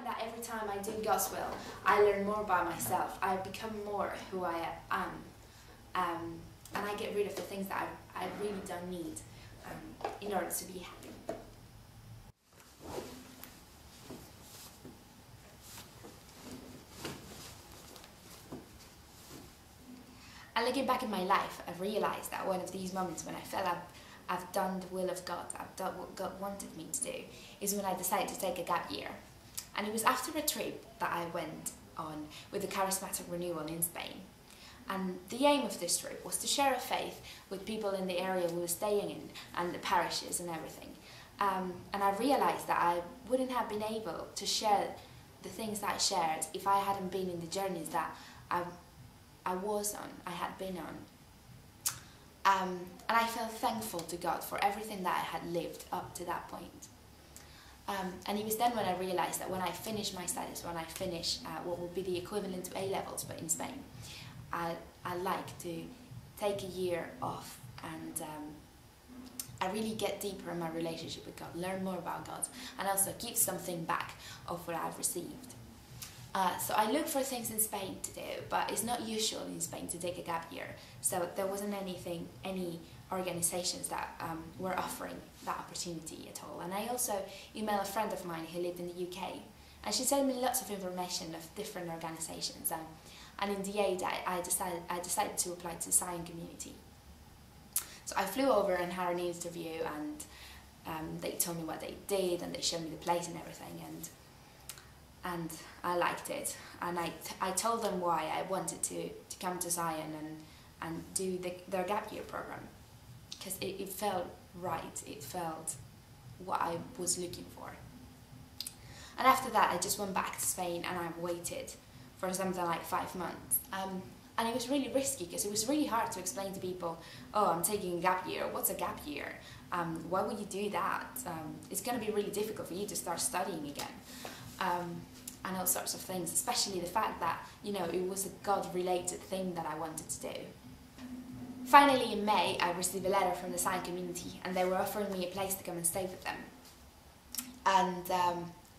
that every time I do God's will, I learn more about myself. I become more who I am, and I get rid of the things that I really don't need in order to be happy. And looking back in my life, I've realised that one of these moments when I felt I've done the will of God, I've done what God wanted me to do, is when I decided to take a gap year. And it was after a trip that I went on with the Charismatic Renewal in Spain. And the aim of this trip was to share a faith with people in the area we were staying in and the parishes and everything. And I realised that I wouldn't have been able to share the things that I shared if I hadn't been in the journeys that I had been on. And I felt thankful to God for everything that I had lived up to that point. And it was then when I realised that when I finished my studies, when I finished what would be the equivalent to A-levels but in Spain, I'd like to take a year off and I really get deeper in my relationship with God, learn more about God, and also give something back of what I've received. So I looked for things in Spain to do, but it's not usual in Spain to take a gap year. So there wasn't any organisations that were offering that opportunity at all. And I also emailed a friend of mine who lived in the UK, and she sent me lots of information of different organisations. And in the end, I decided to apply to Zion Community. So I flew over and had an interview, and they told me what they did, and they showed me the place and everything. And I liked it, and I told them why I wanted to come to Zion and do their gap year program, because it felt right, it felt what I was looking for. And after that I just went back to Spain and I waited for something like 5 months, and it was really risky because it was really hard to explain to people, oh, I'm taking a gap year, what's a gap year? Why would you do that? It's going to be really difficult for you to start studying again. And all sorts of things, especially the fact that, you know, it was a God-related thing that I wanted to do. Finally, in May, I received a letter from the Zion Community, and they were offering me a place to come and stay with them. And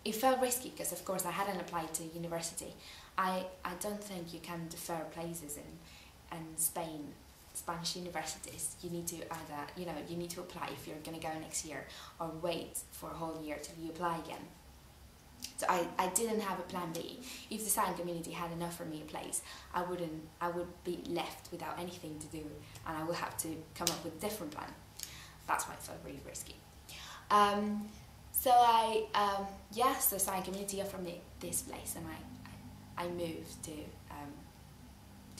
it felt risky because, of course, I hadn't applied to university. I don't think you can defer places in Spain, Spanish universities. You need to either, you know, you need to apply if you're going to go next year, or wait for a whole year till you apply again. So I didn't have a plan B. If the Zion Community hadn't offered me a place, I would be left without anything to do, and I would have to come up with a different plan. That's why it felt really risky. So the Zion Community offered me this place, and I moved to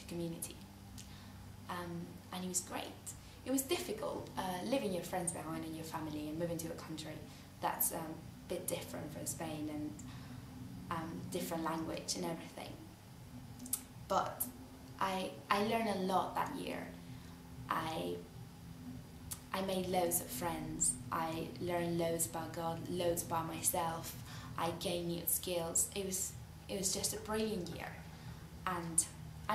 community, and it was great. It was difficult leaving your friends behind and your family and moving to a country that's bit different from Spain and different language and everything. But I learned a lot that year. I made loads of friends. I learned loads about God, loads about myself. I gained new skills. It was just a brilliant year, and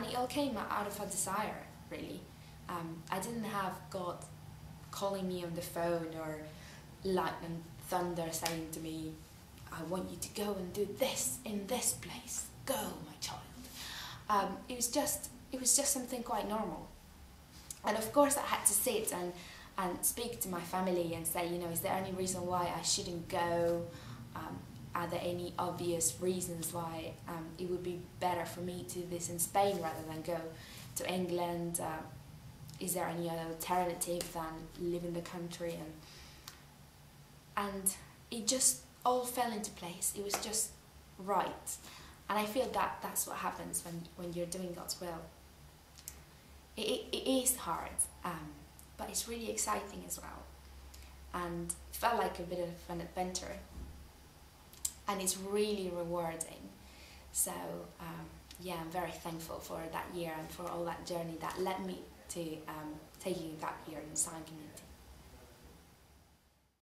it all came out of a desire, really. I didn't have God calling me on the phone or lightning thunder saying to me, I want you to go and do this in this place. Go, my child. It was just something quite normal. And of course I had to sit and speak to my family and say, you know, is there any reason why I shouldn't go? Are there any obvious reasons why it would be better for me to do this in Spain rather than go to England? Is there any other alternative than live in the country? And it just all fell into place. It was just right. And I feel that that's what happens when you're doing God's will. It is hard, but it's really exciting as well. And it felt like a bit of an adventure. And it's really rewarding. So yeah, I'm very thankful for that year and for all that journey that led me to taking a gap year in the Zion Community.